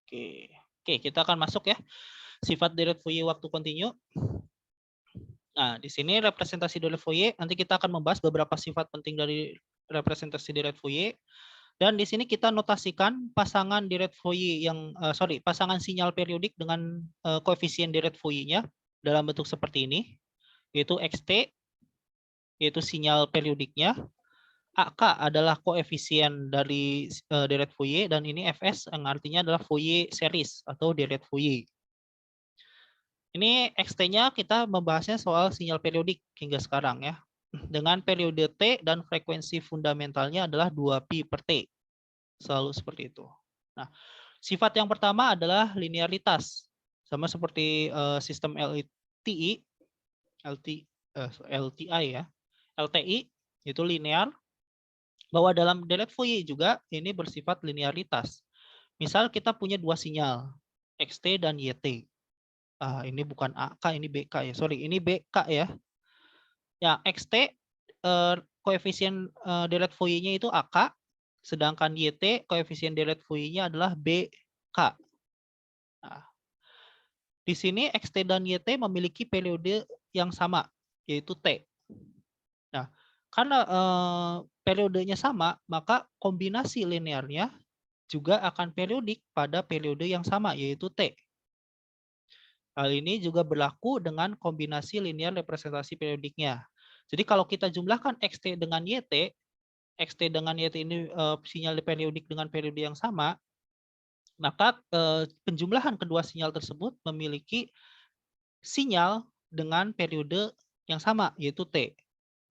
Oke. Oke, kita akan masuk ya. Sifat direct Fourier waktu kontinu. Nah, di sini representasi direct Fourier, nanti kita akan membahas beberapa sifat penting dari representasi direct Fourier. Dan di sini kita notasikan pasangan direct Fourier pasangan sinyal periodik dengan koefisien direct Fourier-nya dalam bentuk seperti ini, yaitu XT, yaitu sinyal periodiknya. AK adalah koefisien dari direct Fourier, dan ini Fs yang artinya adalah Fourier series atau direct Fourier. Ini XT-nya kita membahasnya soal sinyal periodik hingga sekarang ya. Dengan periode T dan frekuensi fundamentalnya adalah 2pi per T. Selalu seperti itu. Nah, sifat yang pertama adalah linearitas. Sama seperti sistem LTI, LTI ya. LTI itu linear, bahwa dalam direct Fourier juga ini bersifat linearitas. Misal kita punya dua sinyal, XT dan YT. Ini bukan AK, ini BK ya. Sorry, ini BK ya. Ya, XT koefisien direct Fourier-nya itu AK, sedangkan YT koefisien direct Fourier-nya adalah BK. Nah, di sini XT dan YT memiliki periode yang sama, yaitu T. Nah, karena periodenya sama, maka kombinasi linearnya juga akan periodik pada periode yang sama, yaitu T. Hal ini juga berlaku dengan kombinasi linear representasi periodiknya. Jadi kalau kita jumlahkan XT dengan YT, XT dengan YT ini sinyal periodik dengan periode yang sama, maka penjumlahan kedua sinyal tersebut memiliki sinyal dengan periode yang sama, yaitu T.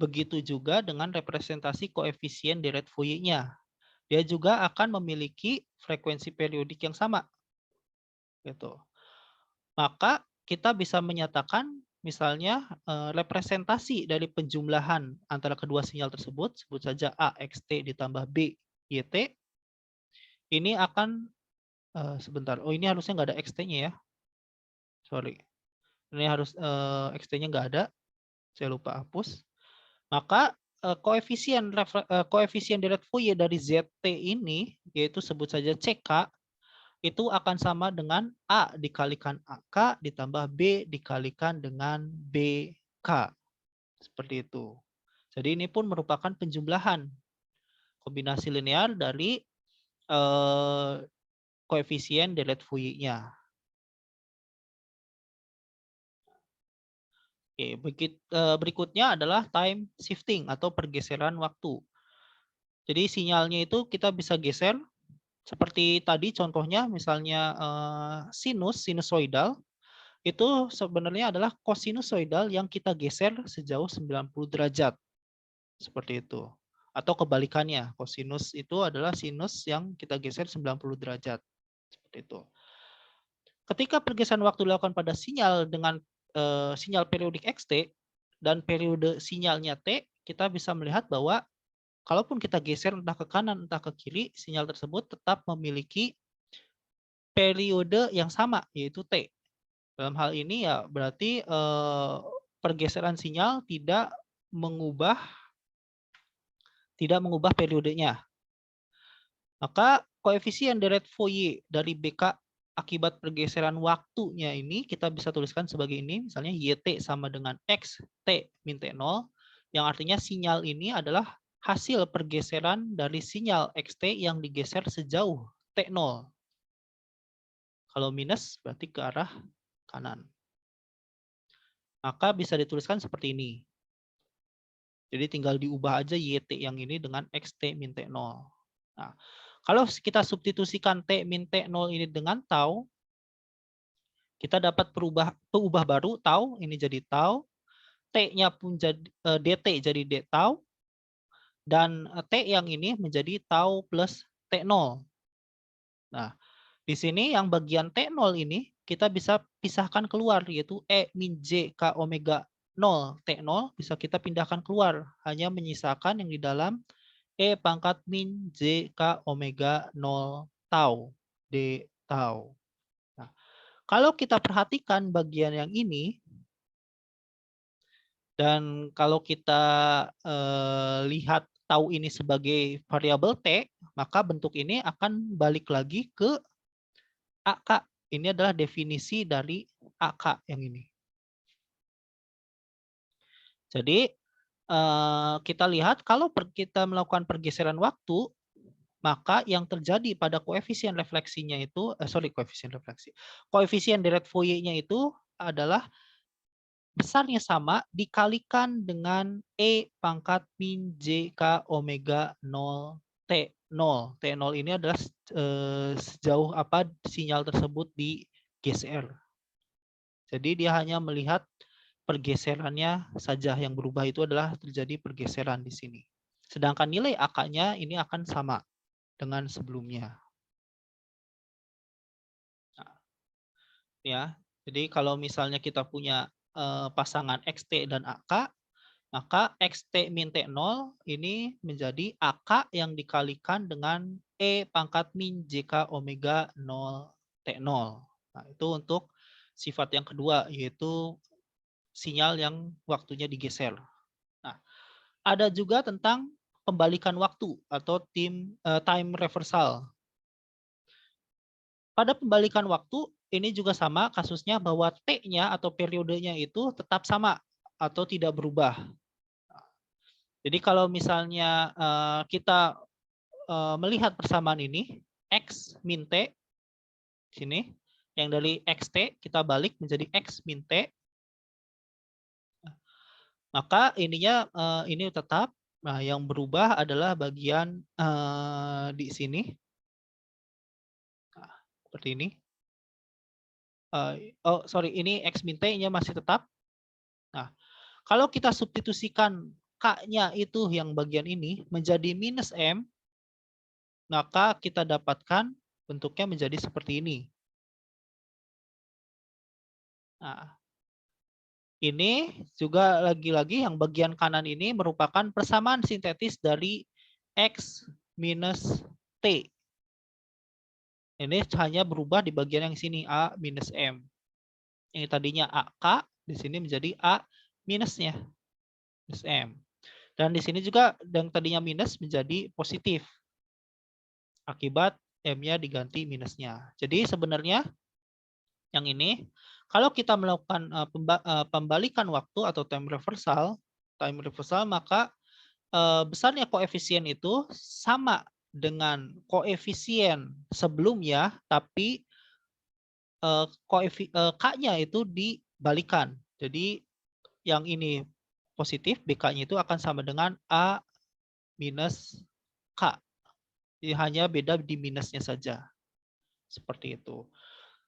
Begitu juga dengan representasi koefisien direct Fourier-nya. Dia juga akan memiliki frekuensi periodik yang sama. Gitu. Maka kita bisa menyatakan misalnya representasi dari penjumlahan antara kedua sinyal tersebut, sebut saja A XT ditambah B YT, ini akan sebentar. Oh, ini harusnya nggak ada XT-nya ya. Sorry. Ini harus XT-nya nggak ada. Saya lupa hapus. Maka koefisien direct Fourier dari ZT ini, yaitu sebut saja CK, itu akan sama dengan A dikalikan AK ditambah B dikalikan dengan BK. Seperti itu. Jadi ini pun merupakan penjumlahan kombinasi linear dari koefisien direct Fourier-nya. Oke, berikutnya adalah time shifting atau pergeseran waktu. Jadi sinyalnya itu kita bisa geser seperti tadi contohnya, misalnya sinusoidal itu sebenarnya adalah kosinusoidal yang kita geser sejauh 90 derajat. Seperti itu. Atau kebalikannya, kosinus itu adalah sinus yang kita geser 90 derajat. Seperti itu. Ketika pergeseran waktu dilakukan pada sinyal dengan sinyal periodik XT dan periode sinyalnya T, kita bisa melihat bahwa kalaupun kita geser entah ke kanan entah ke kiri, sinyal tersebut tetap memiliki periode yang sama, yaitu T. Dalam hal ini ya berarti pergeseran sinyal tidak mengubah periodenya. Maka koefisien direct Fourier dari BK akibat pergeseran waktunya ini kita bisa tuliskan sebagai ini, misalnya YT sama dengan X T min T0, yang artinya sinyal ini adalah hasil pergeseran dari sinyal XT yang digeser sejauh T0. Kalau minus berarti ke arah kanan. Maka bisa dituliskan seperti ini. Jadi tinggal diubah aja YT yang ini dengan XT min T0. Nah, kalau kita substitusikan T min T0 ini dengan tau, kita dapat peubah baru tau, ini jadi tau, T-nya pun jadi DT jadi D tau, dan T yang ini menjadi tau plus T0. Nah, di sini yang bagian T0 ini kita bisa pisahkan keluar, yaitu E min J K omega 0 T0 bisa kita pindahkan keluar, hanya menyisakan yang di dalam E pangkat min J K omega 0 tau D tau. Nah, kalau kita perhatikan bagian yang ini, dan kalau kita lihat tau ini sebagai variabel T, maka bentuk ini akan balik lagi ke AK. Ini adalah definisi dari AK yang ini. Jadi kita lihat kalau kita melakukan pergeseran waktu, maka yang terjadi pada koefisien refleksinya itu, koefisien deret Fourier-nya itu adalah besarnya sama dikalikan dengan E pangkat min JK omega 0 T0. T0 ini adalah sejauh apa sinyal tersebut digeser. Jadi dia hanya melihat pergeserannya saja, yang berubah itu adalah terjadi pergeseran di sini. Sedangkan nilai AK-nya ini akan sama dengan sebelumnya. Nah, ya, jadi kalau misalnya kita punya pasangan XT dan AK, maka XT min T0 ini menjadi AK yang dikalikan dengan E pangkat min JK omega 0 T0. Nah, itu untuk sifat yang kedua, yaitu sinyal yang waktunya digeser. Nah, ada juga tentang pembalikan waktu atau time reversal. Pada pembalikan waktu, ini juga sama kasusnya bahwa T-nya atau periodenya itu tetap sama atau tidak berubah. Jadi kalau misalnya kita melihat persamaan ini, X min T, sini, yang dari XT kita balik menjadi X min T, maka ininya ini tetap. Nah, yang berubah adalah bagian di sini. Nah, seperti ini. Ini X min T-nya masih tetap. Nah, kalau kita substitusikan K-nya itu yang bagian ini menjadi minus M, maka kita dapatkan bentuknya menjadi seperti ini. Nah, ini juga lagi-lagi yang bagian kanan ini merupakan persamaan sintetis dari X minus T. Ini hanya berubah di bagian yang sini, A minus M. Yang tadinya AK, di sini menjadi A minusnya, minus M. Dan di sini juga yang tadinya minus menjadi positif. Akibat M-nya diganti minusnya. Jadi sebenarnya yang ini, kalau kita melakukan pembalikan waktu atau time reversal, maka besarnya koefisien itu sama dengan koefisien sebelumnya, tapi K-nya itu dibalikan. Jadi yang ini positif, BK-nya itu akan sama dengan A minus K. Jadi hanya beda di minusnya saja. Seperti itu.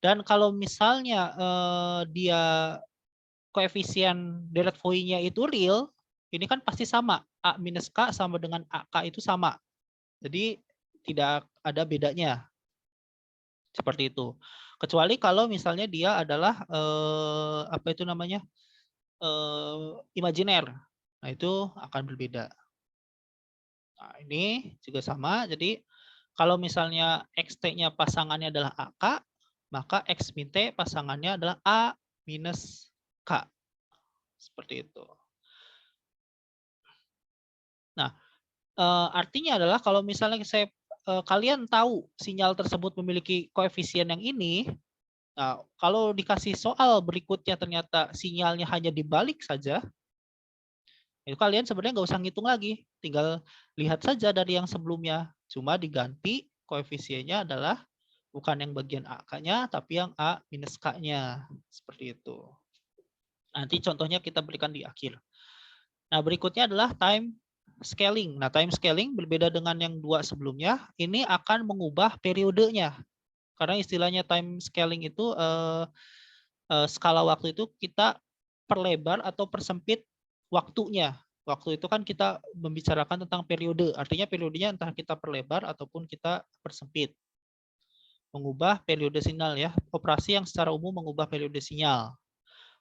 Dan kalau misalnya dia koefisien deret Fourier-nya itu real, ini kan pasti sama. A minus K sama dengan AK itu sama. Jadi tidak ada bedanya. Seperti itu. Kecuali kalau misalnya dia adalah apa itu namanya? Imajiner. Nah, itu akan berbeda. Nah, ini juga sama. Jadi kalau misalnya XT-nya pasangannya adalah AK, maka X min T pasangannya adalah A minus K. Seperti itu. Nah, artinya adalah kalau misalnya kalian tahu sinyal tersebut memiliki koefisien yang ini, nah, kalau dikasih soal berikutnya ternyata sinyalnya hanya dibalik saja, itu kalian sebenarnya nggak usah ngitung lagi, tinggal lihat saja dari yang sebelumnya, cuma diganti koefisiennya adalah bukan yang bagian AK-nya, tapi yang A minus K-nya, seperti itu. Nanti contohnya kita berikan di akhir. Nah, berikutnya adalah time scaling. Nah, time scaling berbeda dengan yang dua sebelumnya, ini akan mengubah periodenya. Karena istilahnya time scaling itu skala waktu itu kita perlebar atau persempit waktunya. Waktu itu kan kita membicarakan tentang periode, artinya periodenya entah kita perlebar ataupun kita persempit. Mengubah periode sinyal ya, operasi yang secara umum mengubah periode sinyal.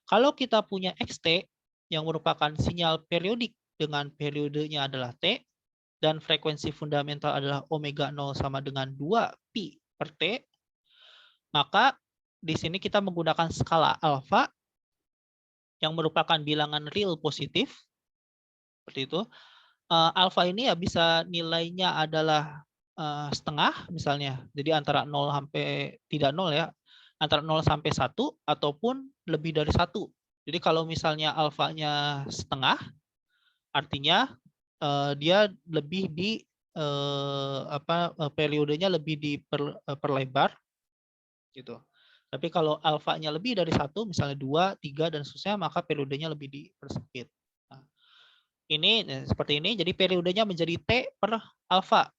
Kalau kita punya XT yang merupakan sinyal periodik dengan periodenya adalah T dan frekuensi fundamental adalah omega 0 sama dengan 2 pi per T, maka di sini kita menggunakan skala alfa yang merupakan bilangan real positif. Seperti itu. Alfa ini ya bisa nilainya adalah setengah misalnya. Jadi antara 0 sampai tidak 0 ya. Antara 0 sampai 1 ataupun lebih dari 1. Jadi kalau misalnya alfanya setengah, artinya dia lebih di periodenya lebih diperlebar gitu. Tapi kalau alfanya lebih dari 1, misalnya 2, 3 dan seterusnya, maka periodenya lebih dipersempit. Nah, ini seperti ini, jadi periodenya menjadi T per alfa.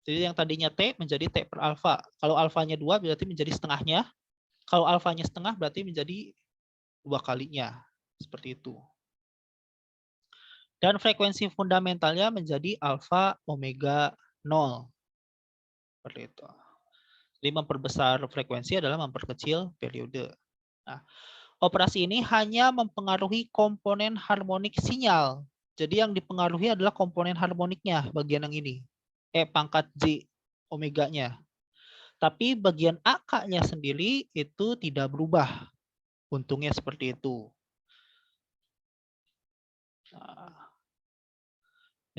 Jadi yang tadinya T menjadi T per alfa. Kalau alfanya 2 berarti menjadi setengahnya. Kalau alfanya setengah berarti menjadi 2 kalinya. Seperti itu. Dan frekuensi fundamentalnya menjadi alfa omega 0. Seperti itu. Jadi memperbesar frekuensi adalah memperkecil periode. Nah, operasi ini hanya mempengaruhi komponen harmonik sinyal. Jadi yang dipengaruhi adalah komponen harmoniknya, bagian yang ini. Pangkat J omeganya. Tapi bagian AK-nya sendiri itu tidak berubah. Untungnya seperti itu. Nah,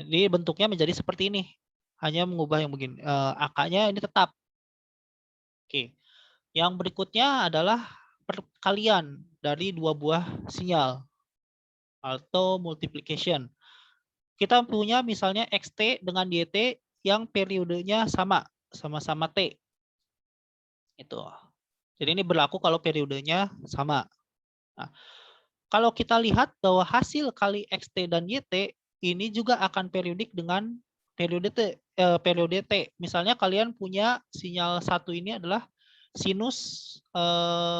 jadi bentuknya menjadi seperti ini. Hanya mengubah yang begini. AK-nya ini tetap. Oke. Yang berikutnya adalah perkalian dari dua buah sinyal atau multiplication. Kita punya misalnya XT dengan YT yang periodenya sama-sama T. Itu. Jadi ini berlaku kalau periodenya sama. Nah, kalau kita lihat bahwa hasil kali XT dan YT ini juga akan periodik dengan periode T. Misalnya kalian punya sinyal satu ini adalah sinus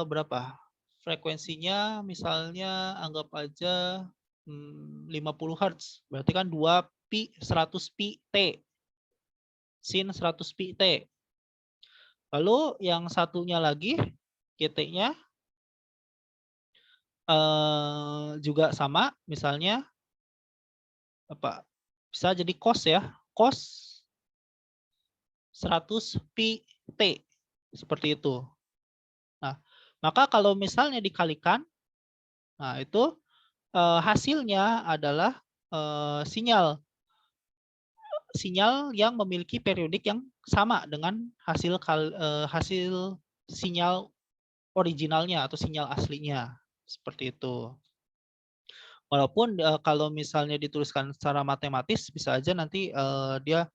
berapa? Frekuensinya misalnya anggap aja 50 Hz. Berarti kan 2 pi 100 pi T. Sin 100 pi T. Lalu yang satunya lagi GT-nya juga sama, misalnya apa? Bisa jadi cos ya, cos 100 pi T. Seperti itu. Nah, maka kalau misalnya dikalikan, nah itu hasilnya adalah sinyal yang memiliki periodik yang sama dengan hasil sinyal originalnya atau sinyal aslinya. Seperti itu. Walaupun kalau misalnya dituliskan secara matematis bisa aja nanti dia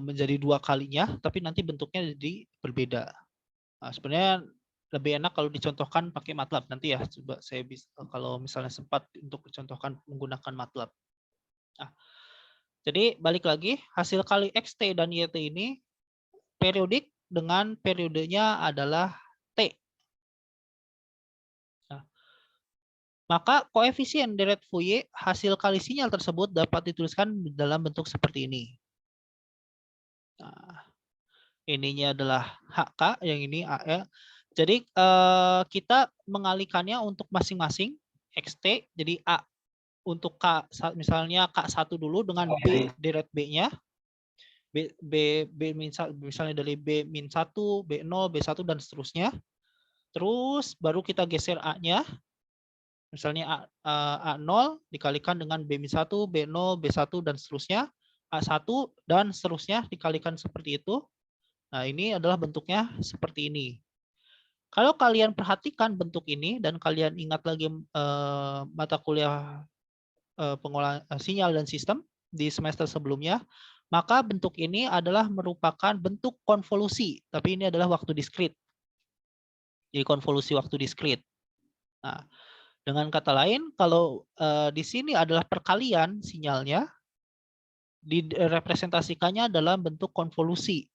menjadi 2 kalinya, tapi nanti bentuknya jadi berbeda. Nah, sebenarnya lebih enak kalau dicontohkan pakai MATLAB nanti ya. Coba saya bisa kalau misalnya sempat untuk dicontohkan menggunakan MATLAB. Nah, jadi balik lagi hasil kali XT dan YT ini periodik dengan periodenya adalah T. Nah, maka koefisien deret Fourier hasil kali sinyal tersebut dapat dituliskan dalam bentuk seperti ini. Nah, ininya adalah HK, yang ini AL. Jadi kita mengalihkannya untuk masing-masing XT. Jadi A untuk K, misalnya K1 dulu dengan B deret B-nya. B misalnya dari B-1, B0, B1 dan seterusnya. Terus baru kita geser A-nya. Misalnya A0 dikalikan dengan B-1, B0, B1 dan seterusnya. A1 dan seterusnya dikalikan seperti itu. Nah, ini adalah bentuknya seperti ini. Kalau kalian perhatikan bentuk ini dan kalian ingat lagi mata kuliah pengolahan sinyal dan sistem di semester sebelumnya, maka bentuk ini adalah merupakan bentuk konvolusi, tapi ini adalah waktu diskrit. Jadi konvolusi waktu diskrit. Nah, dengan kata lain, kalau di sini adalah perkalian sinyalnya, direpresentasikannya dalam bentuk konvolusi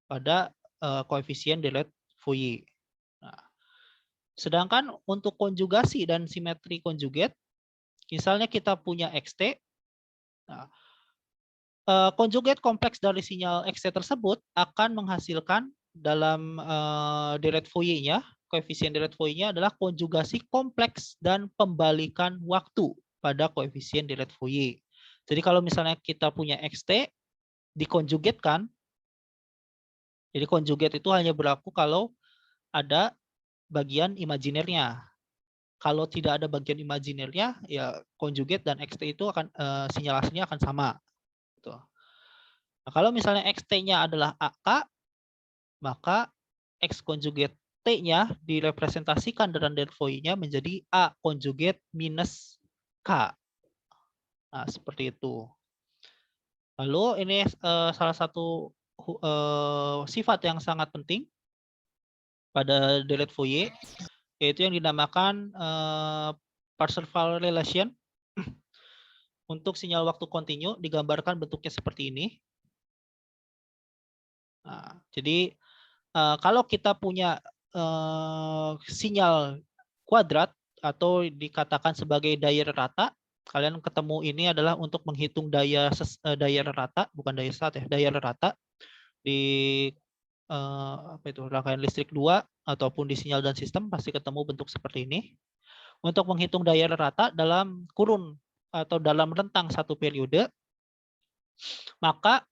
pada koefisien deret Fourier. Nah, sedangkan untuk konjugasi dan simetri konjugat, misalnya kita punya XT, nah, konjugat kompleks dari sinyal XT tersebut akan menghasilkan dalam deret Fourier-nya, koefisien deret Fourier-nya adalah konjugasi kompleks dan pembalikan waktu pada koefisien deret Fourier. Jadi kalau misalnya kita punya XT dikonjugatkan, jadi konjugat itu hanya berlaku kalau ada bagian imajinernya. Kalau tidak ada bagian imajinernya, ya konjugat dan XT itu akan sinyal aslinya akan sama. Tuh. Nah, kalau misalnya XT-nya adalah AK, maka X konjugat T-nya direpresentasikan dalam delta-nya menjadi A konjugat minus K. Nah, seperti itu. Lalu ini salah satu sifat yang sangat penting pada delete Fourier, yaitu yang dinamakan Parseval relation. Untuk sinyal waktu kontinu digambarkan bentuknya seperti ini. Nah, jadi kalau kita punya sinyal kuadrat atau dikatakan sebagai daya rata, kalian ketemu ini adalah untuk menghitung daya rata, bukan daya sesat ya, daya rata di apa itu, rangkaian listrik 2 ataupun di sinyal dan sistem pasti ketemu bentuk seperti ini. Untuk menghitung daya rata dalam kurun atau dalam rentang satu periode, maka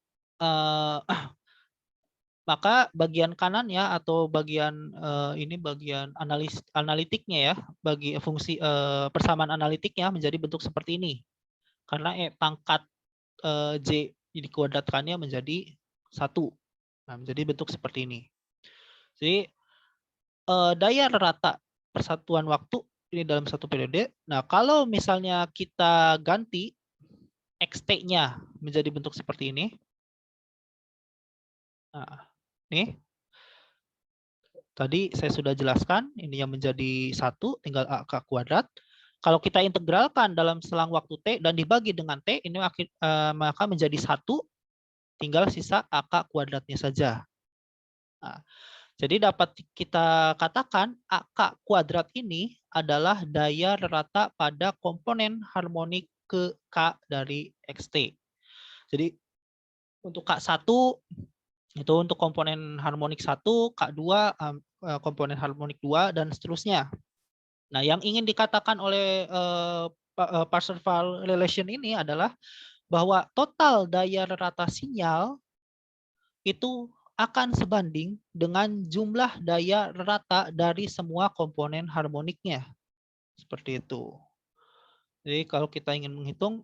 maka bagian kanannya atau bagian ini bagian analitiknya ya, bagi fungsi persamaan analitiknya menjadi bentuk seperti ini. Karena pangkat J dikuadratkannya menjadi 1. Nah, menjadi bentuk seperti ini. Jadi daya rata persatuan waktu ini dalam satu periode. Nah, kalau misalnya kita ganti XT-nya menjadi bentuk seperti ini. Nah, nih. Tadi saya sudah jelaskan, ini yang menjadi 1, tinggal AK kuadrat. Kalau kita integralkan dalam selang waktu T dan dibagi dengan T, ini maka menjadi 1, tinggal sisa AK kuadratnya saja. Nah, jadi dapat kita katakan AK kuadrat ini adalah daya rata pada komponen harmonik ke K dari XT. Jadi untuk K1 itu untuk komponen harmonik 1, K2 komponen harmonik 2 dan seterusnya. Nah, yang ingin dikatakan oleh Parseval relation ini adalah bahwa total daya rata sinyal itu akan sebanding dengan jumlah daya rata dari semua komponen harmoniknya. Seperti itu. Jadi kalau kita ingin menghitung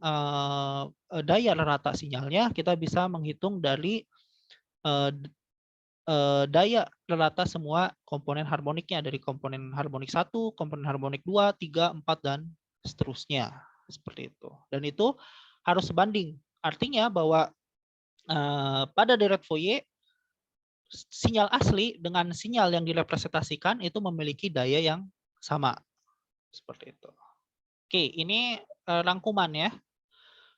daya rata sinyalnya, kita bisa menghitung dari daya rata semua komponen harmoniknya, dari komponen harmonik 1, komponen harmonik 2, 3, 4, dan seterusnya. Seperti itu. Dan itu harus sebanding. Artinya bahwa pada deret Fourier, sinyal asli dengan sinyal yang direpresentasikan itu memiliki daya yang sama. Seperti itu. Oke, ini rangkuman ya.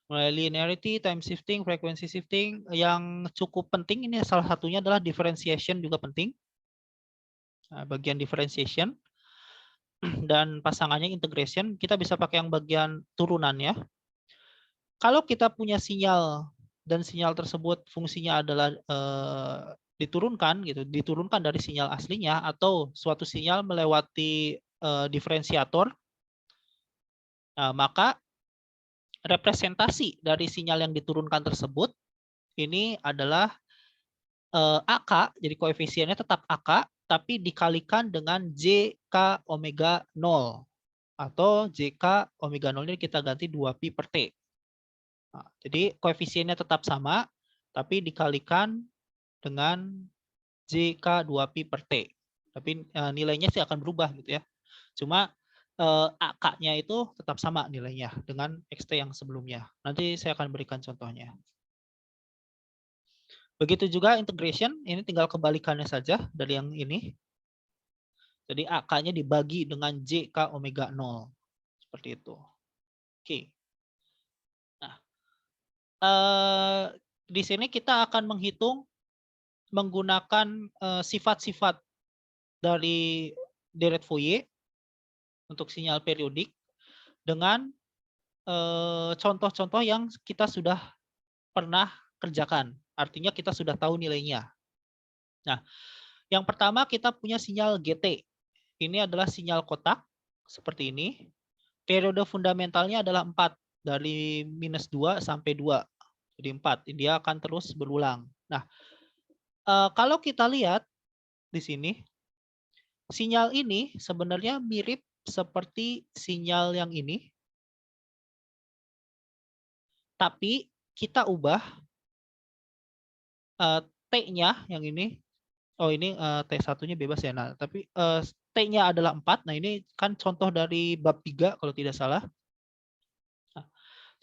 Mulai linearity, time shifting, frequency shifting. Yang cukup penting ini salah satunya adalah differentiation juga penting. Bagian differentiation. Dan pasangannya integration, kita bisa pakai yang bagian turunannya. Kalau kita punya sinyal dan sinyal tersebut fungsinya adalah diturunkan gitu, diturunkan dari sinyal aslinya atau suatu sinyal melewati diferensiator, maka representasi dari sinyal yang diturunkan tersebut ini adalah AK, jadi koefisiennya tetap AK, tapi dikalikan dengan JK omega 0. Atau JK omega 0 ini kita ganti 2pi per T. Nah, jadi koefisiennya tetap sama, tapi dikalikan dengan JK 2pi per T. Tapi nilainya sih akan berubah gitu ya. Cuma AK-nya itu tetap sama nilainya dengan XT yang sebelumnya. Nanti saya akan berikan contohnya. Begitu juga integration, ini tinggal kebalikannya saja dari yang ini. Jadi AK-nya dibagi dengan JK omega 0. Seperti itu. Oke. Nah, di sini kita akan menghitung menggunakan sifat-sifat dari deret Fourier untuk sinyal periodik dengan contoh-contoh yang kita sudah pernah kerjakan. Artinya kita sudah tahu nilainya. Nah, yang pertama kita punya sinyal GT. Ini adalah sinyal kotak seperti ini. Periode fundamentalnya adalah 4 dari -2 sampai 2. Jadi 4. Dia akan terus berulang. Nah, kalau kita lihat di sini, sinyal ini sebenarnya mirip seperti sinyal yang ini. Tapi kita ubah T-nya yang ini. Oh, ini T1-nya bebas ya. Nah, tapi T-nya adalah 4. Nah, ini kan contoh dari bab 3 kalau tidak salah. Nah,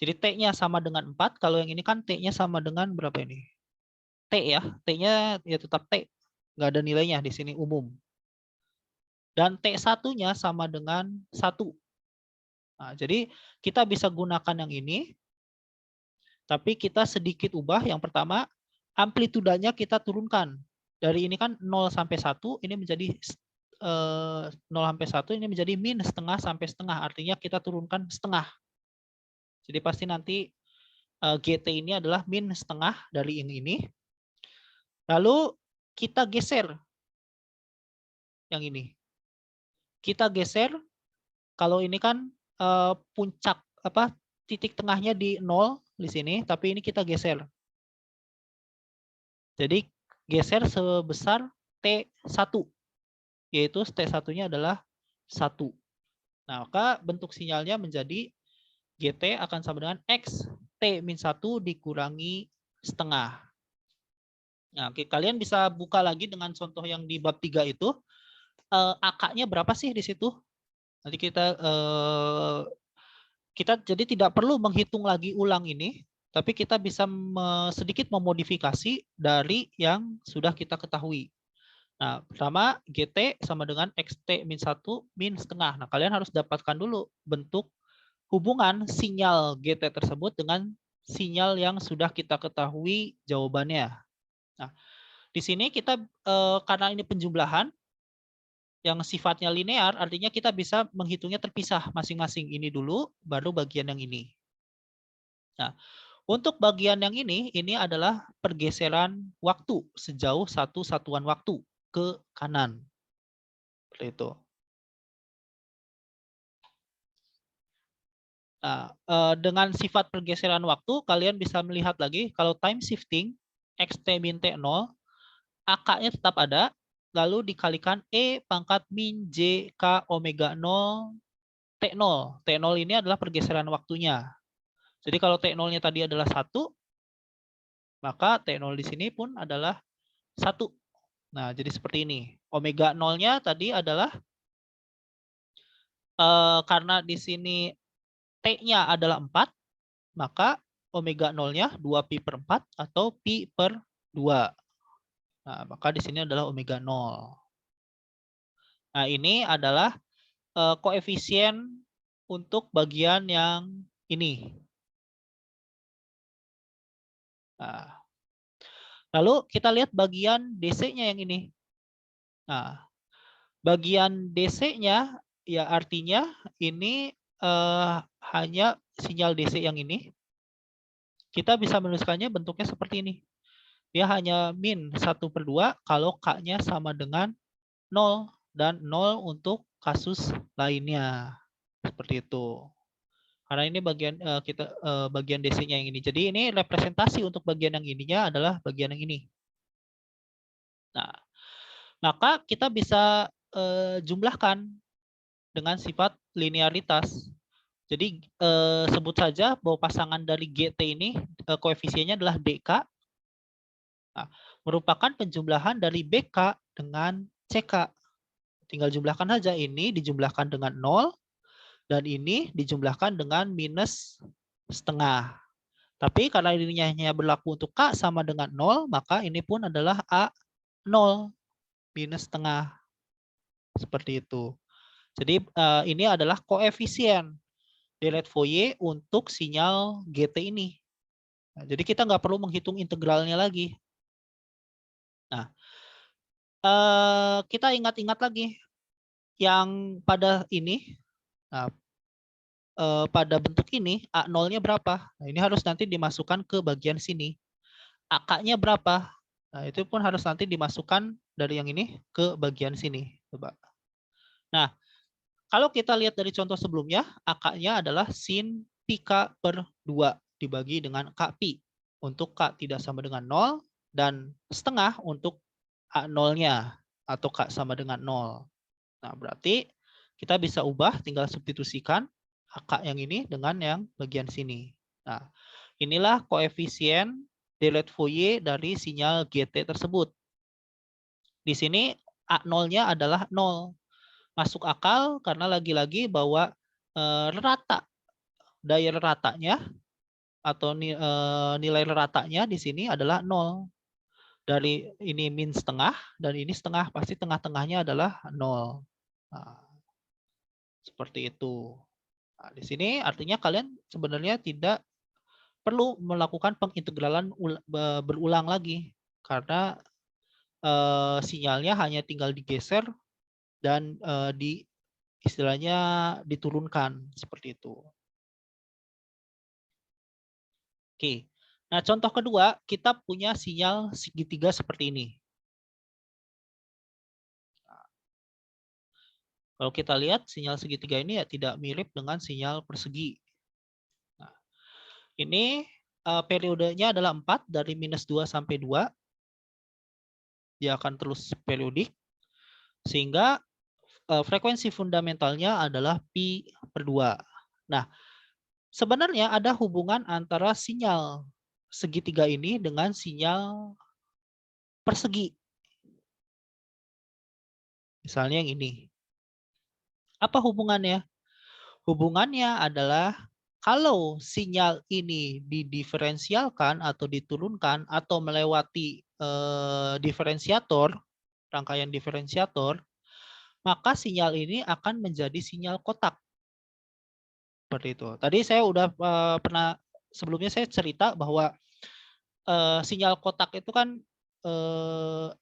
jadi T-nya sama dengan 4. Kalau yang ini kan T-nya sama dengan berapa ini? T ya. T-nya ya tetap T. Nggak ada nilainya di sini umum. Dan T1-nya sama dengan 1. Nah, jadi kita bisa gunakan yang ini. Tapi kita sedikit ubah. Yang pertama, amplitudanya kita turunkan. Dari ini kan 0 sampai 1, ini menjadi 0 sampai 1, ini menjadi min setengah sampai setengah. Artinya kita turunkan setengah. Jadi pasti nanti GT ini adalah min setengah dari ini. Lalu kita geser yang ini. Kita geser, kalau ini kan puncak titik tengahnya di 0 di sini, tapi ini kita geser. Jadi geser sebesar T1, yaitu T1-nya adalah 1. Nah, maka bentuk sinyalnya menjadi GT akan sama dengan X T-1 dikurangi setengah. Nah, kalian bisa buka lagi dengan contoh yang di bab 3 itu. AK-nya berapa sih di situ? Nanti kita jadi tidak perlu menghitung lagi ulang ini, tapi kita bisa sedikit memodifikasi dari yang sudah kita ketahui. Nah, pertama GT sama dengan XT min 1 min setengah. Nah, kalian harus dapatkan dulu bentuk hubungan sinyal GT tersebut dengan sinyal yang sudah kita ketahui jawabannya. Nah, di sini kita karena ini penjumlahan yang sifatnya linear, artinya kita bisa menghitungnya terpisah masing-masing. Ini dulu, baru bagian yang ini. Nah, untuk bagian yang ini adalah pergeseran waktu sejauh 1 satuan waktu ke kanan. Seperti itu. Nah, dengan sifat pergeseran waktu, kalian bisa melihat lagi kalau time shifting, XT min T0, AK-nya tetap ada, lalu dikalikan E pangkat min J K omega 0 T0. T0 ini adalah pergeseran waktunya. Jadi kalau T0-nya tadi adalah 1, maka T0 di sini pun adalah 1. Nah, jadi seperti ini. Omega 0-nya tadi adalah karena di sini T-nya adalah 4, maka omega 0-nya 2pi/4 atau pi/2. Nah, maka di sini adalah omega 0. Nah, ini adalah koefisien untuk bagian yang ini. Nah, lalu kita lihat bagian DC-nya yang ini. Nah, bagian DC-nya ya artinya ini hanya sinyal DC yang ini. Kita bisa menuliskannya bentuknya seperti ini. Dia hanya min 1/2 kalau K-nya sama dengan 0 dan 0 untuk kasus lainnya. Seperti itu. Karena ini bagian bagian DC-nya yang ini. Jadi ini representasi untuk bagian yang ininya adalah bagian yang ini. Nah, maka kita bisa jumlahkan dengan sifat linearitas. Jadi sebut saja bahwa pasangan dari GT ini koefisiennya adalah DK. Nah, merupakan penjumlahan dari BK dengan CK. Tinggal jumlahkan saja, ini dijumlahkan dengan 0 dan ini dijumlahkan dengan minus setengah. Tapi karena ini hanya berlaku untuk K sama dengan 0, maka ini pun adalah A0 minus setengah. Seperti itu. Jadi ini adalah koefisien Dirac-Fourier untuk sinyal GT ini. Nah, jadi kita nggak perlu menghitung integralnya lagi. Nah, kita ingat-ingat lagi yang pada ini. Nah, pada bentuk ini A0-nya berapa? Nah, ini harus nanti dimasukkan ke bagian sini. AK-nya berapa? Nah, itu pun harus nanti dimasukkan dari yang ini ke bagian sini. Coba. Nah, kalau kita lihat dari contoh sebelumnya, AK-nya adalah sin pi/2 dibagi dengan K pi. Untuk K tidak sama dengan 0 dan setengah untuk A0-nya atau K sama dengan 0. Nah, berarti kita bisa ubah, tinggal substitusikan AK yang ini dengan yang bagian sini. Nah, Inilah koefisien delete Fourier dari sinyal GT tersebut. Di sini A0-nya adalah 0. Masuk akal karena lagi-lagi bahwa rata, daya ratanya atau nilai ratanya di sini adalah 0. Dari ini min setengah dan ini setengah, pasti tengah-tengahnya adalah 0. Nah, seperti itu. Nah, di sini artinya kalian sebenarnya tidak perlu melakukan pengintegralan berulang lagi karena sinyalnya hanya tinggal digeser dan di istilahnya diturunkan seperti itu. Oke. Nah, contoh kedua, kita punya sinyal segitiga seperti ini. Kalau kita lihat sinyal segitiga ini ya tidak mirip dengan sinyal persegi. Nah, ini periodenya adalah 4 dari -2 sampai 2. Dia akan terus periodik sehingga frekuensi fundamentalnya adalah pi/2. Nah, sebenarnya ada hubungan antara sinyal segitiga ini dengan sinyal persegi. Misalnya yang ini. Apa hubungannya? Hubungannya adalah kalau sinyal ini didiferensialkan atau diturunkan atau melewati diferensiator, rangkaian diferensiator, maka sinyal ini akan menjadi sinyal kotak. Seperti itu. Tadi saya udah pernah sebelumnya saya cerita bahwa sinyal kotak itu kan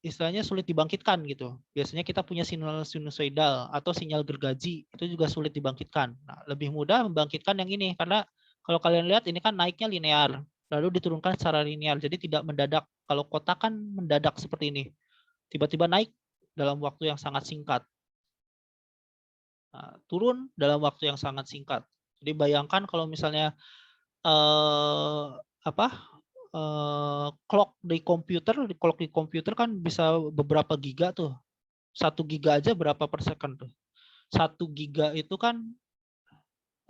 istilahnya sulit dibangkitkan gitu. Biasanya kita punya sinyal sinusoidal atau sinyal gergaji itu juga sulit dibangkitkan. Nah, lebih mudah membangkitkan yang ini karena kalau kalian lihat ini kan naiknya linear, lalu diturunkan secara linear. Jadi tidak mendadak. Kalau kotak kan mendadak seperti ini. Tiba-tiba naik dalam waktu yang sangat singkat. Nah, turun dalam waktu yang sangat singkat. Jadi bayangkan kalau misalnya apa clock di komputer kan bisa beberapa giga tuh. 1 giga aja berapa per second tuh. 1 giga itu kan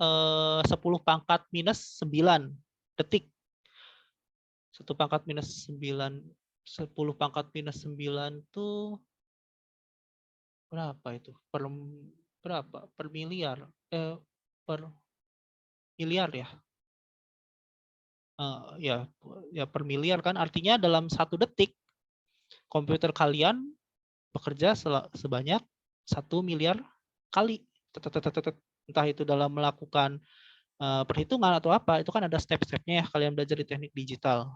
10 pangkat minus 9 detik. 1 pangkat minus 9, 10 pangkat minus 9 tuh berapa itu? Berapa? Per miliar. Per miliar ya. Ya, ya per miliar kan artinya dalam 1 detik komputer kalian bekerja sebanyak 1 miliar kali. Entah itu dalam melakukan perhitungan atau apa, itu kan ada step-stepnya ya kalian belajar di teknik digital.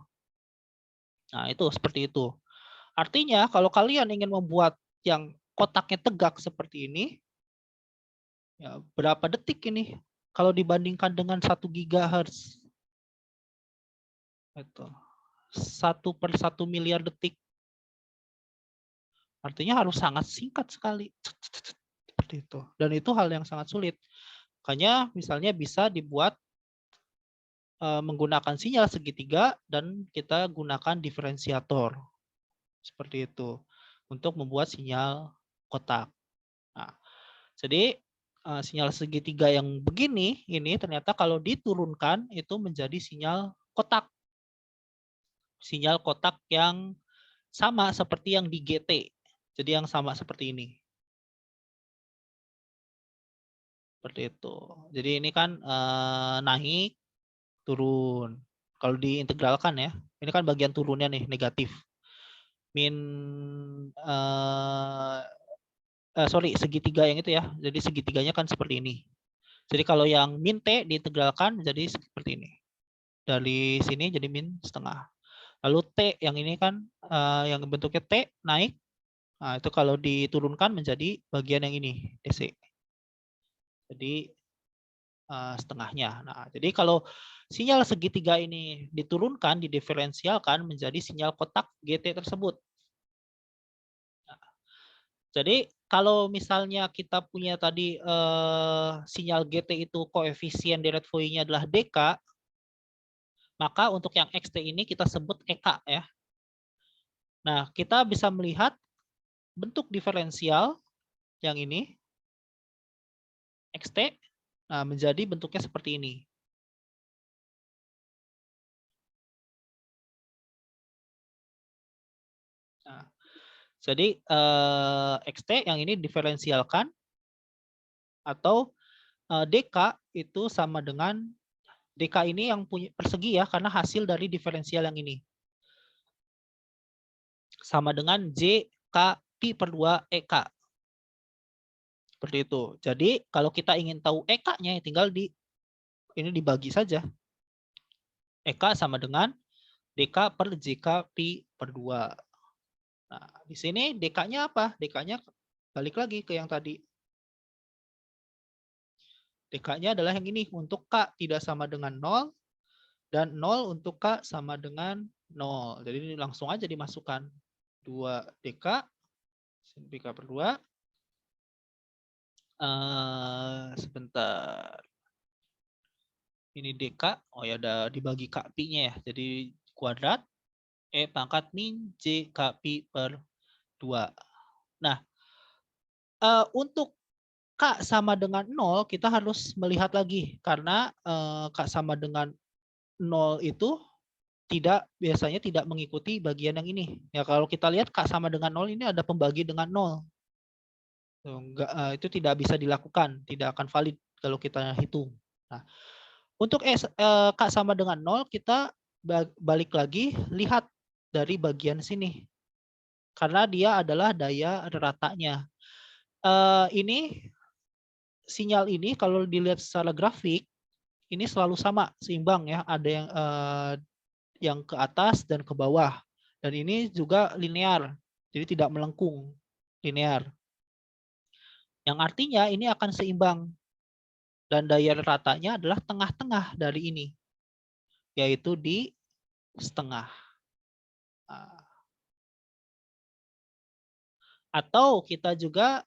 Nah, itu seperti itu. Artinya kalau kalian ingin membuat yang kotaknya tegak seperti ini, ya berapa detik ini kalau dibandingkan dengan 1 GHz? Itu 1/1 miliar detik. Artinya harus sangat singkat sekali. Seperti itu. Dan itu hal yang sangat sulit. Makanya misalnya bisa dibuat menggunakan sinyal segitiga dan kita gunakan diferensiator. Seperti itu. Untuk membuat sinyal kotak. Nah, jadi sinyal segitiga yang begini ini ternyata kalau diturunkan itu menjadi sinyal kotak. Sinyal kotak yang sama seperti yang di GT. Jadi yang sama seperti ini. Seperti itu. Jadi ini kan naik, turun. Kalau diintegralkan ya, ini kan bagian turunnya nih, negatif. Min, sorry, segitiga yang itu ya. Jadi segitiganya kan seperti ini. Jadi kalau yang min T diintegralkan jadi seperti ini. Dari sini jadi min setengah. Lalu T yang ini kan yang bentuknya T naik. Nah, itu kalau diturunkan menjadi bagian yang ini, DC. Jadi setengahnya. Nah, jadi kalau sinyal segitiga ini diturunkan, didiferensialkan menjadi sinyal kotak GT tersebut. Nah, jadi kalau misalnya kita punya tadi sinyal GT itu koefisien deret Fourier-nya adalah DK, maka untuk yang XT ini kita sebut EK ya. Nah, kita bisa melihat bentuk diferensial yang ini XT menjadi bentuknya seperti ini. Jadi XT yang ini diferensialkan atau DK itu sama dengan DK ini yang punya persegi ya karena hasil dari diferensial yang ini. Sama dengan JK Pi per 2 EK. Seperti itu. Jadi kalau kita ingin tahu EK-nya tinggal ini dibagi saja. EK sama dengan DK per JK Pi per 2. Nah, di sini DK-nya apa? DK-nya balik lagi ke yang tadi. DK-nya adalah yang ini. Untuk K tidak sama dengan 0. Dan 0 untuk K sama dengan 0. Jadi ini langsung aja dimasukkan. 2 DK. Sin Pi K per 2. Sebentar. Ini DK. Oh ya, ada dibagi K Pi-nya ya. Jadi kuadrat. E pangkat min J K Pi per 2. Nah, untuk K sama dengan 0, kita harus melihat lagi. Karena K sama dengan 0 itu biasanya tidak mengikuti bagian yang ini. Ya, kalau kita lihat K sama dengan 0 ini ada pembagi dengan 0. Enggak, itu tidak bisa dilakukan, tidak akan valid kalau kita hitung. Nah, untuk K sama dengan 0, kita balik lagi, lihat dari bagian sini. Karena dia adalah daya ratanya. Ini sinyal ini kalau dilihat secara grafik, ini selalu sama, seimbang ya. Ada yang ke atas dan ke bawah. Dan ini juga linear, jadi tidak melengkung, linear. Yang artinya ini akan seimbang. Dan daya ratanya adalah tengah-tengah dari ini, yaitu di setengah. Atau kita juga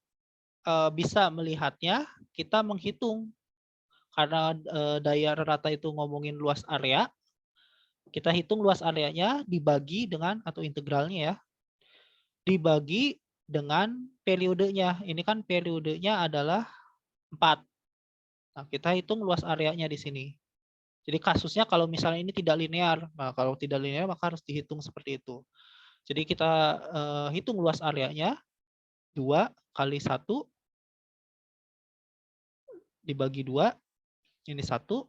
bisa melihatnya, kita menghitung. Karena daya rata itu ngomongin luas area, kita hitung luas areanya dibagi dengan, atau integralnya ya, dibagi dengan periodenya. Ini kan periodenya adalah 4. Nah, kita hitung luas areanya di sini. Jadi kasusnya kalau misalnya ini tidak linear, nah kalau tidak linear maka harus dihitung seperti itu. Jadi kita hitung luas areanya 2 kali 1 dibagi 2, ini 1,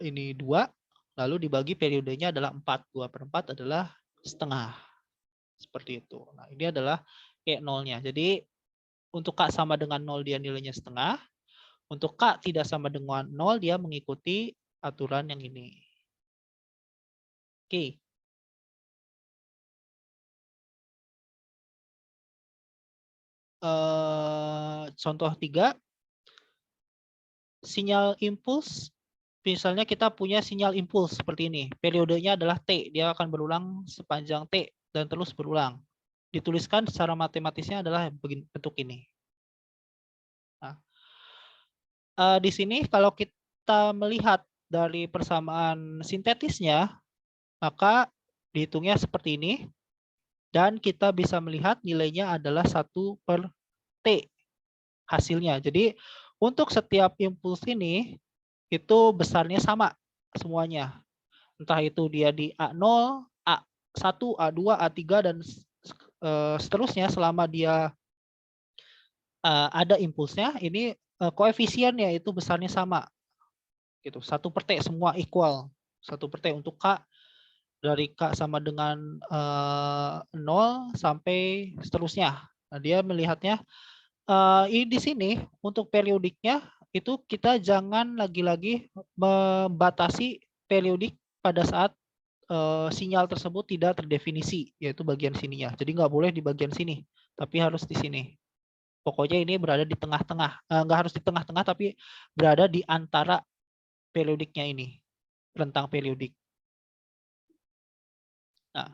ini 2, lalu dibagi periodenya adalah 4. 2/4 adalah setengah. Seperti itu. Nah, ini adalah E0-nya. Jadi untuk K sama dengan 0 dia nilainya setengah. Untuk K tidak sama dengan 0 dia mengikuti aturan yang ini. Oke. Contoh 3. Sinyal impuls. Misalnya kita punya sinyal impuls seperti ini. Periodenya adalah T. Dia akan berulang sepanjang T dan terus berulang. Dituliskan secara matematisnya adalah bentuk ini. Nah, di sini kalau kita melihat dari persamaan sintetisnya, maka dihitungnya seperti ini. Dan kita bisa melihat nilainya adalah 1/T hasilnya. Jadi untuk setiap impuls ini, itu besarnya sama semuanya. Entah itu dia di A0, A1, A2, A3, dan seterusnya selama dia ada impulsnya, ini koefisiennya itu besarnya sama. Gitu. 1/T semua equal. 1/T untuk K dari K sama dengan 0 sampai seterusnya. Nah, dia melihatnya ini di sini untuk periodiknya itu kita jangan lagi-lagi membatasi periodik pada saat sinyal tersebut tidak terdefinisi, yaitu bagian sininya. Jadi nggak boleh di bagian sini, tapi harus di sini. Pokoknya ini berada di tengah-tengah. Nggak harus di tengah-tengah, tapi berada di antara periodiknya ini, rentang periodik. Nah,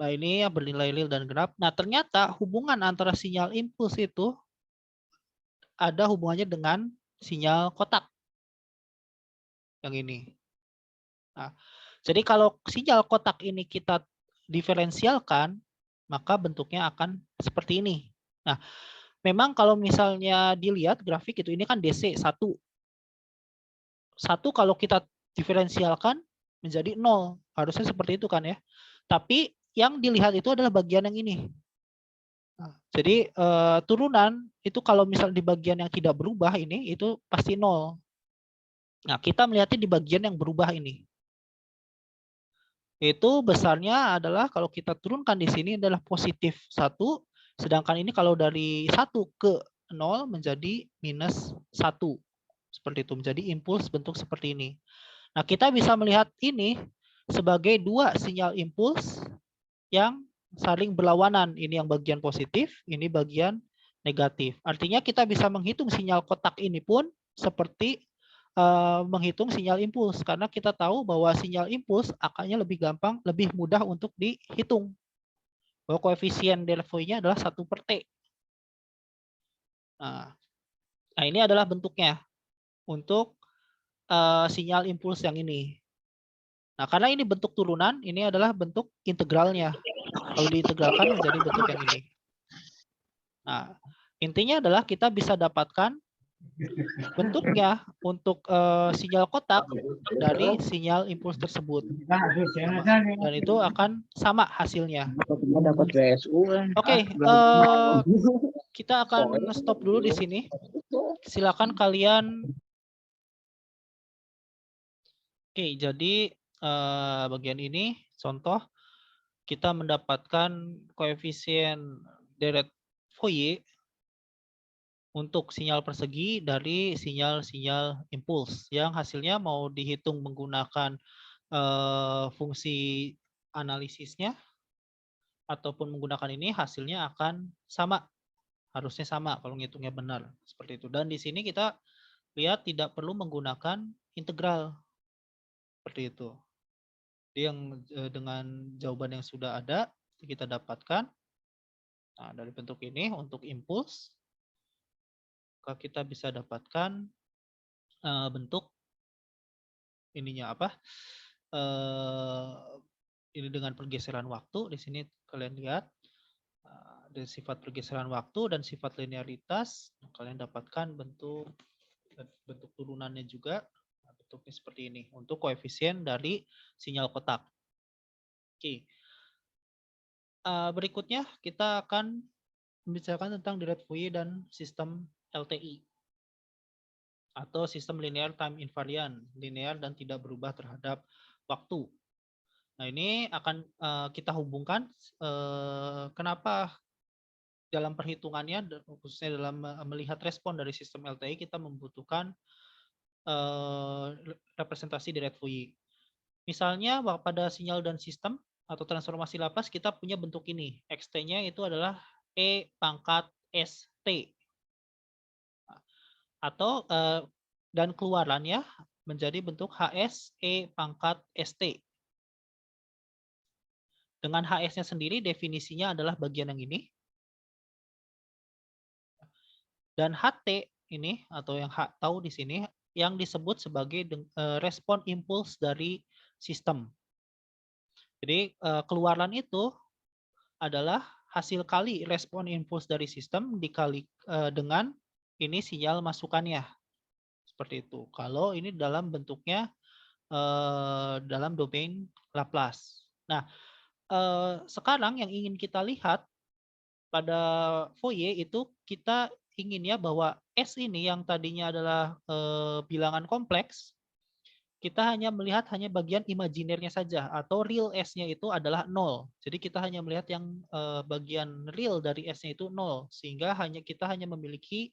ini yang bernilai real dan genap. Nah, ternyata hubungan antara sinyal impuls itu ada hubungannya dengan sinyal kotak. Yang ini. Nah, jadi kalau sinyal kotak ini kita diferensialkan, maka bentuknya akan seperti ini. Nah, memang kalau misalnya dilihat grafik itu, ini kan DC 1. 1 kalau kita diferensialkan menjadi 0. Harusnya seperti itu kan ya. Tapi yang dilihat itu adalah bagian yang ini. Nah, jadi turunan itu kalau misal di bagian yang tidak berubah ini itu pasti 0. Nah, kita melihatnya di bagian yang berubah ini. Itu besarnya adalah kalau kita turunkan di sini adalah positif 1, sedangkan ini kalau dari 1 ke 0 menjadi minus 1. Seperti itu, menjadi impuls bentuk seperti ini. Nah, kita bisa melihat ini sebagai dua sinyal impuls yang saling berlawanan. Ini yang bagian positif, ini bagian negatif. Artinya kita bisa menghitung sinyal kotak ini pun seperti menghitung sinyal impuls, karena kita tahu bahwa sinyal impuls akannya lebih gampang, lebih mudah untuk dihitung. Bahwa koefisien Delphi-nya adalah 1/T. Nah, ini adalah bentuknya untuk sinyal impuls yang ini. Nah, karena ini bentuk turunan, ini adalah bentuk integralnya. Kalau diintegralkan menjadi bentuk yang ini. Nah, intinya adalah kita bisa dapatkan bentuknya untuk sinyal kotak dari sinyal impuls tersebut. Dan itu akan sama hasilnya. Oke, kita akan stop dulu di sini. Silakan kalian. Oke, jadi bagian ini contoh kita mendapatkan koefisien deret Fourier untuk sinyal persegi dari sinyal-sinyal impuls yang hasilnya mau dihitung menggunakan fungsi analisisnya ataupun menggunakan ini, hasilnya akan sama, harusnya sama kalau ngitungnya benar seperti itu. Dan di sini kita lihat tidak perlu menggunakan integral seperti itu. Jadi yang dengan jawaban yang sudah ada kita dapatkan. Nah, dari bentuk ini untuk impuls kita bisa dapatkan bentuk ininya apa? Ini dengan pergeseran waktu. Di sini kalian lihat dari sifat pergeseran waktu dan sifat linearitas. Kalian dapatkan bentuk turunannya juga. Bentuknya seperti ini untuk koefisien dari sinyal kotak. Oke. Berikutnya kita akan membicarakan tentang deret Fourier dan sistem LTI atau sistem linear time invariant, linear dan tidak berubah terhadap waktu. Nah, ini akan kita hubungkan kenapa dalam perhitungannya, khususnya dalam melihat respon dari sistem LTI, kita membutuhkan representasi deret Fourier. Misalnya pada sinyal dan sistem atau transformasi Laplace kita punya bentuk ini. XT-nya itu adalah E pangkat ST. Atau dan keluarannya menjadi bentuk HS E pangkat ST. Dengan HS-nya sendiri definisinya adalah bagian yang ini. Dan HT ini atau yang tahu di sini yang disebut sebagai respon impuls dari sistem. Jadi keluaran itu adalah hasil kali respon impuls dari sistem dikali dengan ini sinyal masukannya. Seperti itu. Kalau ini dalam bentuknya dalam domain Laplace. Nah, sekarang yang ingin kita lihat pada Fourier itu kita ingin ya bahwa S ini yang tadinya adalah bilangan kompleks, kita hanya melihat bagian imajinernya saja atau real S-nya itu adalah 0. Jadi kita hanya melihat yang bagian real dari S-nya itu 0 sehingga kita hanya memiliki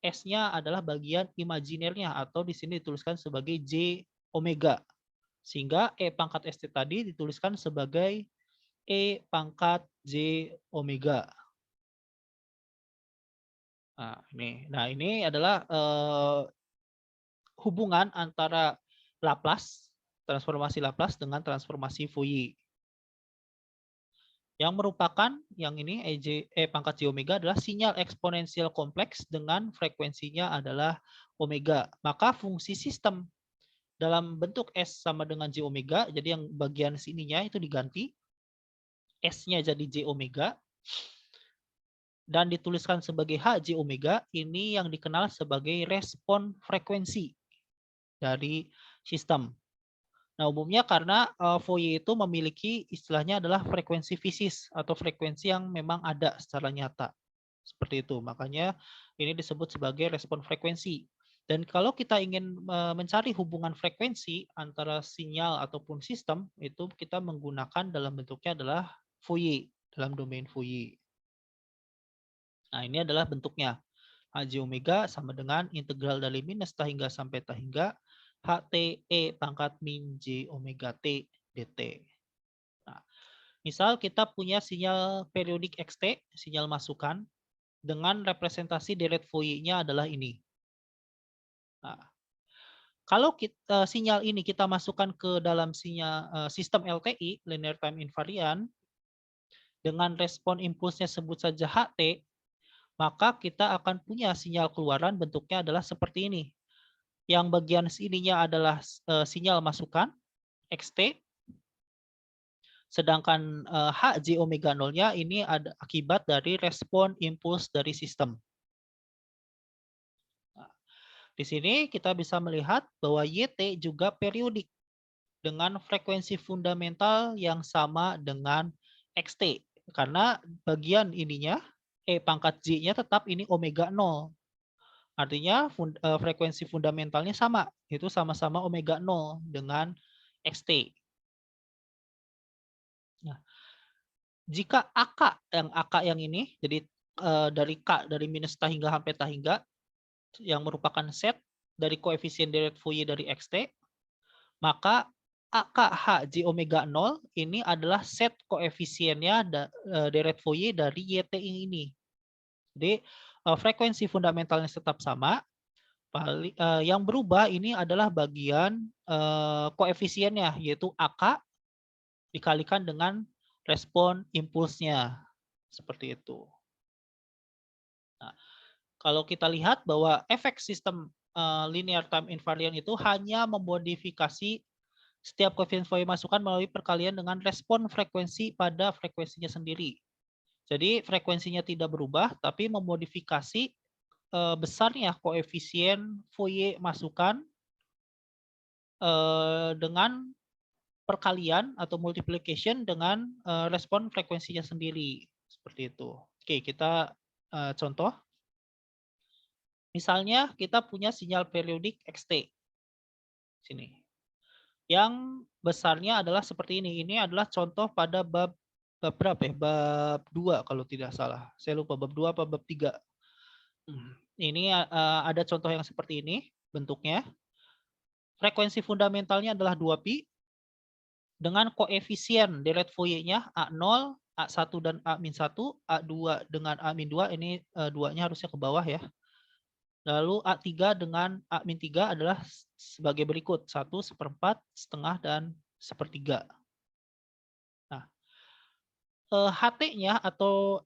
S-nya adalah bagian imajinernya atau di sini dituliskan sebagai J omega. Sehingga E pangkat ST tadi dituliskan sebagai E pangkat J omega. Nah, ini adalah hubungan antara Laplace, transformasi Laplace dengan transformasi Fourier. Yang merupakan yang ini E pangkat J omega adalah sinyal eksponensial kompleks dengan frekuensinya adalah omega. Maka fungsi sistem dalam bentuk S sama dengan J omega, jadi yang bagian sininya itu diganti. S-nya jadi J omega. Dan dituliskan sebagai HJ omega, ini yang dikenal sebagai respon frekuensi dari sistem. Nah, umumnya karena Fourier itu memiliki istilahnya adalah frekuensi fisis atau frekuensi yang memang ada secara nyata. Seperti itu. Makanya ini disebut sebagai respon frekuensi. Dan kalau kita ingin mencari hubungan frekuensi antara sinyal ataupun sistem, itu kita menggunakan dalam bentuknya adalah Fourier, dalam domain Fourier. Nah, ini adalah bentuknya. Hj omega sama dengan integral dari minus ta hingga sampai ta hingga Ht E pangkat min J omega T dt. Nah, misal kita punya sinyal periodik Xt, sinyal masukan, dengan representasi deret Fourier-nya adalah ini. Nah, kalau sinyal ini kita masukkan ke dalam sinyal sistem LTI, linear time invariant, dengan respon impulsnya sebut saja Ht, maka kita akan punya sinyal keluaran bentuknya adalah seperti ini. Yang bagian ininya adalah sinyal masukan Xt, sedangkan Hj omega 0-nya ini ada akibat dari respon impuls dari sistem. Nah, di sini kita bisa melihat bahwa Yt juga periodik dengan frekuensi fundamental yang sama dengan Xt. Karena bagian ininya, E pangkat J-nya tetap ini omega 0. Artinya frekuensi fundamentalnya sama, itu sama-sama omega 0 dengan Xt. Nah, jika AK yang ini, jadi dari K dari minus ta hingga sampai ta hingga, yang merupakan set dari koefisien deret Fourier dari Xt, maka AKH J omega 0 ini adalah set koefisiennya deret Fourier dari YT ini. Jadi frekuensi fundamentalnya tetap sama. Yang berubah ini adalah bagian koefisiennya, yaitu AK dikalikan dengan respon impulsnya. Seperti itu. Nah, kalau kita lihat bahwa efek sistem linear time invariant itu hanya memodifikasi setiap koefisien Fourier masukan melalui perkalian dengan respon frekuensi pada frekuensinya sendiri. Jadi frekuensinya tidak berubah, tapi memodifikasi besarnya koefisien Fourier masukan dengan perkalian atau multiplication dengan respon frekuensinya sendiri. Seperti itu. Oke, kita contoh. Misalnya kita punya sinyal periodik Xt. Sini. Yang besarnya adalah seperti ini. Ini adalah contoh pada bab berapa ya? Bab 2 kalau tidak salah. Saya lupa bab 2 apa bab 3. Ini ada contoh yang seperti ini bentuknya. Frekuensi fundamentalnya adalah 2pi dengan koefisien deret Fourier-nya A0, A1 dan A-1, A2 dengan A-2, ini 2-nya harusnya ke bawah ya. Lalu A3 dengan A-3 adalah sebagai berikut, 1, 1/4, setengah, dan 1/3. Nah, HT-nya atau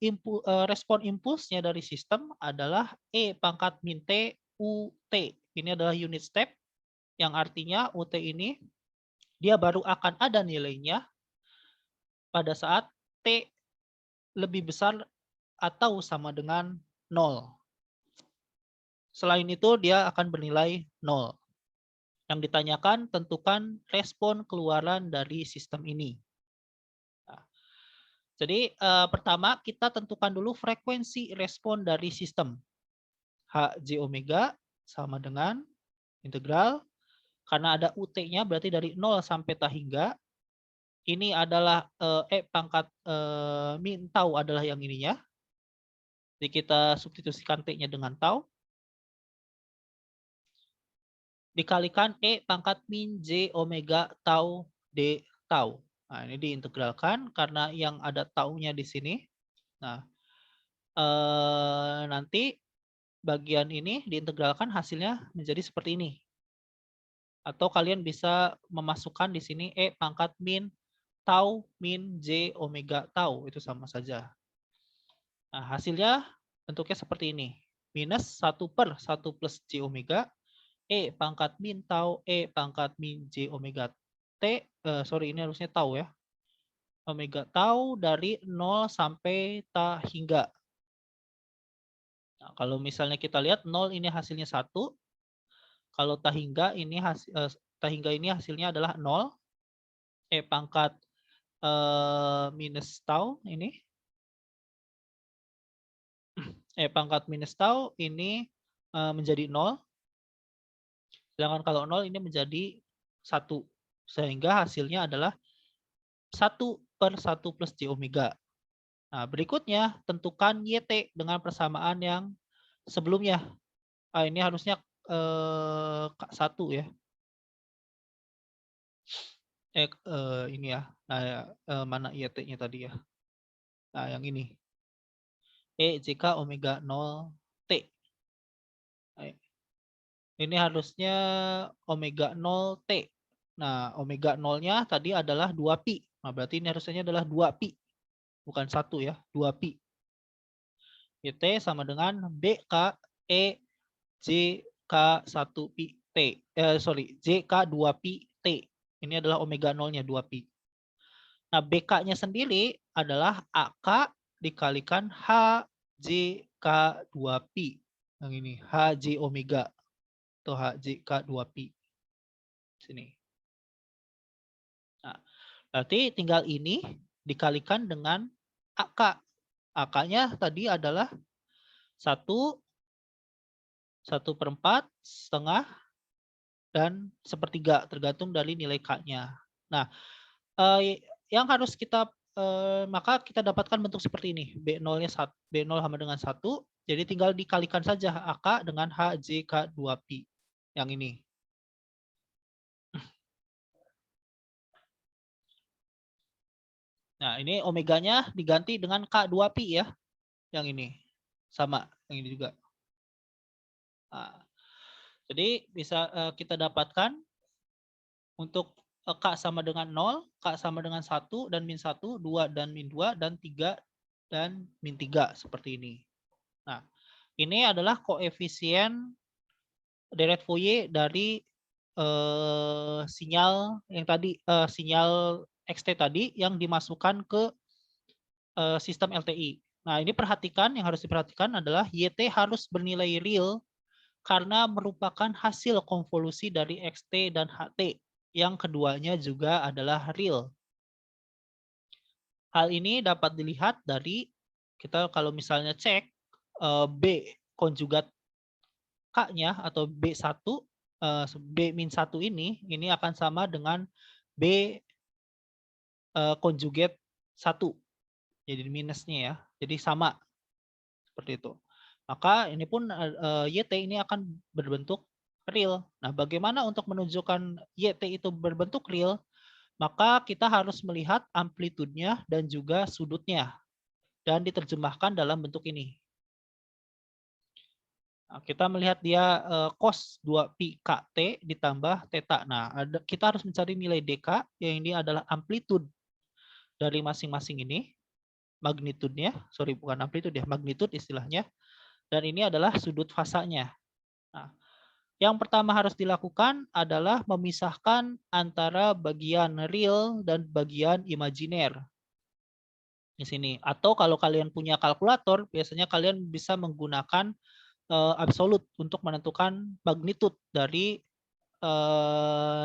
respon impulsnya dari sistem adalah E pangkat min T UT. Ini adalah unit step, yang artinya UT ini dia baru akan ada nilainya pada saat T lebih besar atau sama dengan 0. Selain itu, dia akan bernilai 0. Yang ditanyakan, tentukan respon keluaran dari sistem ini. Nah, jadi pertama, kita tentukan dulu frekuensi respon dari sistem. Hj omega sama dengan integral. Karena ada UT-nya, berarti dari 0 sampai ta hingga. Ini adalah E pangkat min tau adalah yang ininya. Jadi kita substitusikan T-nya dengan tau. Dikalikan E pangkat min J omega tau D tau. Nah, ini diintegralkan karena yang ada taunya di sini. Nah, nanti bagian ini diintegralkan hasilnya menjadi seperti ini. Atau kalian bisa memasukkan di sini E pangkat min tau min J omega tau. Itu sama saja. Nah, hasilnya bentuknya seperti ini. Minus 1/1 plus J omega E pangkat min tau E pangkat min J omega T, sorry ini harusnya tau ya. Omega tau dari 0 sampai ta hingga. Nah, kalau misalnya kita lihat 0 ini hasilnya 1. Kalau ta hingga ini hasilnya adalah 0. E pangkat minus tau ini. E pangkat minus tau ini menjadi 0. Sedangkan kalau 0 ini menjadi 1. Sehingga hasilnya adalah 1/1 plus J omega. Nah, berikutnya tentukan YT dengan persamaan yang sebelumnya. Ini harusnya 1 ya. Ini ya. Nah, mana YT-nya tadi ya? Nah, yang ini. E jika omega 0 T. Nah, ini harusnya omega 0 T. Nah, omega 0-nya tadi adalah 2 pi. Nah, berarti ini harusnya adalah 2 pi. Bukan 1 ya, 2 pi. YT sama dengan BK E JK1 pi T. JK2 pi T. Ini adalah omega 0-nya 2 pi. Nah, BK-nya sendiri adalah AK dikalikan HJK2 pi. Yang ini HJ omega atau HJK2 pi. Sini. Nah, berarti tinggal ini dikalikan dengan AK. AK-nya tadi adalah 1/4 setengah dan 1/3 tergantung dari nilai K-nya. Nah, yang harus kita maka kita dapatkan bentuk seperti ini. B0-nya B0 sama dengan 1. Jadi tinggal dikalikan saja AK dengan HJK2 pi. Yang ini. Nah, ini omeganya diganti dengan K2 pi ya. Yang ini. Sama, yang ini juga. Nah, jadi bisa kita dapatkan untuk K sama dengan 0, K sama dengan 1 dan min 1, 2 dan min 2, dan 3 dan min 3 seperti ini. Nah, ini adalah koefisien deret Fourier dari sinyal yang tadi, sinyal XT tadi yang dimasukkan ke sistem LTI. Nah, ini perhatikan, yang harus diperhatikan adalah YT harus bernilai real karena merupakan hasil konvolusi dari XT dan HT. Yang keduanya juga adalah real. Hal ini dapat dilihat dari kita kalau misalnya cek B konjugat K-nya atau B1, B-1 ini akan sama dengan B konjugat 1. Jadi minusnya ya. Jadi sama. Seperti itu. Maka ini pun YT ini akan berbentuk real. Nah, bagaimana untuk menunjukkan YT itu berbentuk real? Maka kita harus melihat amplitudenya dan juga sudutnya. Dan diterjemahkan dalam bentuk ini. Nah, kita melihat dia cos 2 pi KT ditambah theta. Nah, kita harus mencari nilai DK, yang ini adalah amplitude dari masing-masing ini. Magnitudenya, sorry bukan amplitude ya, magnitude istilahnya. Dan ini adalah sudut fasanya. Nah, yang pertama harus dilakukan adalah memisahkan antara bagian real dan bagian imajiner. Di sini. Atau kalau kalian punya kalkulator, biasanya kalian bisa menggunakan absolut untuk menentukan magnitude dari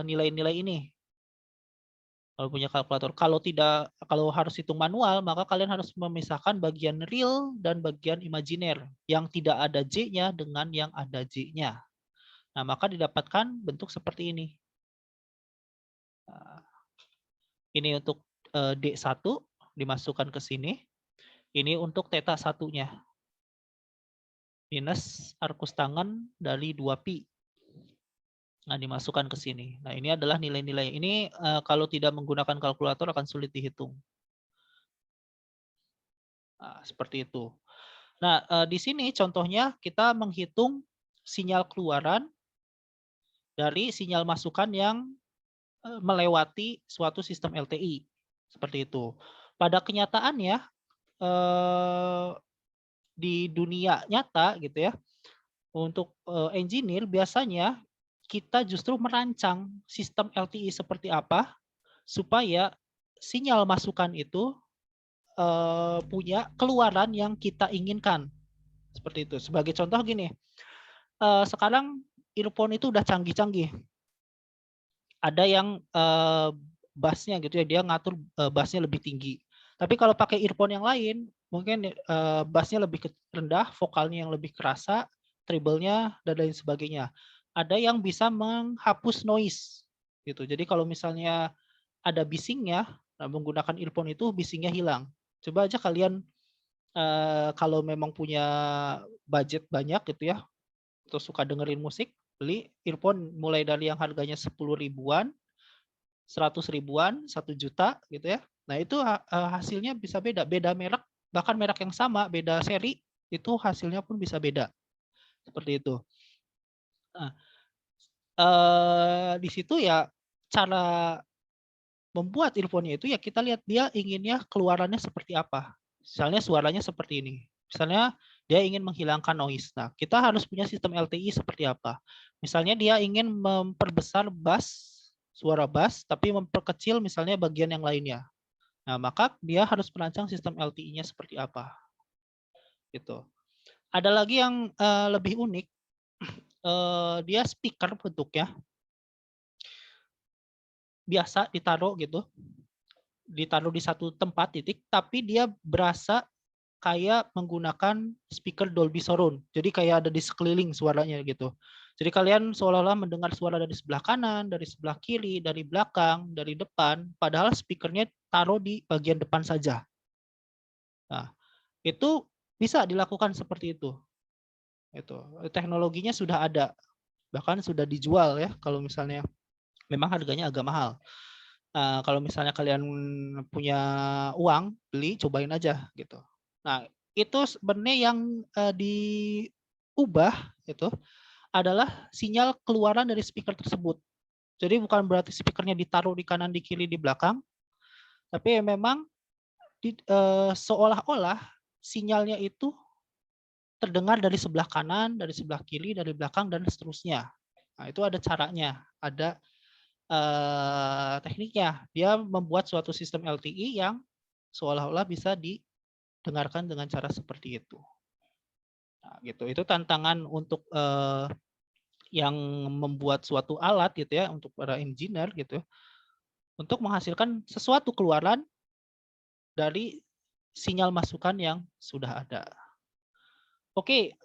nilai-nilai ini. Kalau punya kalkulator. Kalau harus hitung manual, maka kalian harus memisahkan bagian real dan bagian imajiner. Yang tidak ada J-nya dengan yang ada J-nya. Nah, maka didapatkan bentuk seperti ini. Ini untuk D1 dimasukkan ke sini. Ini untuk theta 1-nya. Minus arkus tangan dari 2 pi. Nah, dimasukkan ke sini. Nah, ini adalah nilai-nilai. Ini kalau tidak menggunakan kalkulator akan sulit dihitung. Nah, seperti itu. Nah, di sini contohnya kita menghitung sinyal keluaran dari sinyal masukan yang melewati suatu sistem LTI. Seperti itu. Pada kenyataannya, di dunia nyata gitu ya, untuk engineer biasanya kita justru merancang sistem LTI seperti apa supaya sinyal masukan itu punya keluaran yang kita inginkan. Seperti itu. Sebagai contoh gini, sekarang earphone itu udah canggih-canggih. Ada yang bass-nya gitu ya, dia ngatur bass-nya lebih tinggi. Tapi kalau pakai earphone yang lain, mungkin bass-nya lebih rendah, vokalnya yang lebih kerasa, treble-nya dan lain sebagainya. Ada yang bisa menghapus noise gitu. Jadi kalau misalnya ada bisingnya, nah menggunakan earphone itu bisingnya hilang. Coba aja kalian kalau memang punya budget banyak gitu ya, atau suka dengerin musik, beli earphone mulai dari yang harganya 10 ribuan, 100 ribuan, 1 juta gitu ya. Nah itu hasilnya bisa beda, beda merek, bahkan merek yang sama, beda seri, itu hasilnya pun bisa beda. Seperti itu. Nah, di situ ya cara membuat earphone-nya itu ya kita lihat dia inginnya keluarannya seperti apa. Misalnya suaranya seperti ini. Misalnya dia ingin menghilangkan noise. Nah, kita harus punya sistem LTI seperti apa. Misalnya dia ingin memperbesar bass, suara bass, tapi memperkecil misalnya bagian yang lainnya. Nah, maka dia harus merancang sistem LTI-nya seperti apa. Gitu. Ada lagi yang lebih unik, dia speaker bentuknya, biasa ditaruh gitu, ditaruh di satu tempat titik, tapi dia berasa kayak menggunakan speaker Dolby Surround. Jadi kayak ada di sekeliling suaranya gitu. Jadi kalian seolah-olah mendengar suara dari sebelah kanan, dari sebelah kiri, dari belakang, dari depan, padahal speakernya taruh di bagian depan saja. Nah, itu bisa dilakukan seperti itu. Itu teknologinya sudah ada, bahkan sudah dijual ya. Kalau misalnya memang harganya agak mahal. Kalau misalnya kalian punya uang, beli, cobain aja gitu. Nah, itu sebenarnya yang diubah itu adalah sinyal keluaran dari speaker tersebut. Jadi bukan berarti speakernya ditaruh di kanan, di kiri, di belakang, tapi memang seolah-olah sinyalnya itu terdengar dari sebelah kanan, dari sebelah kiri, dari belakang dan seterusnya. Nah, itu ada caranya, ada tekniknya. Dia membuat suatu sistem LTE yang seolah-olah bisa didengarkan dengan cara seperti itu. Nah, gitu. Itu tantangan untuk yang membuat suatu alat gitu ya, untuk para engineer gitu, untuk menghasilkan sesuatu keluaran dari sinyal masukan yang sudah ada. Oke,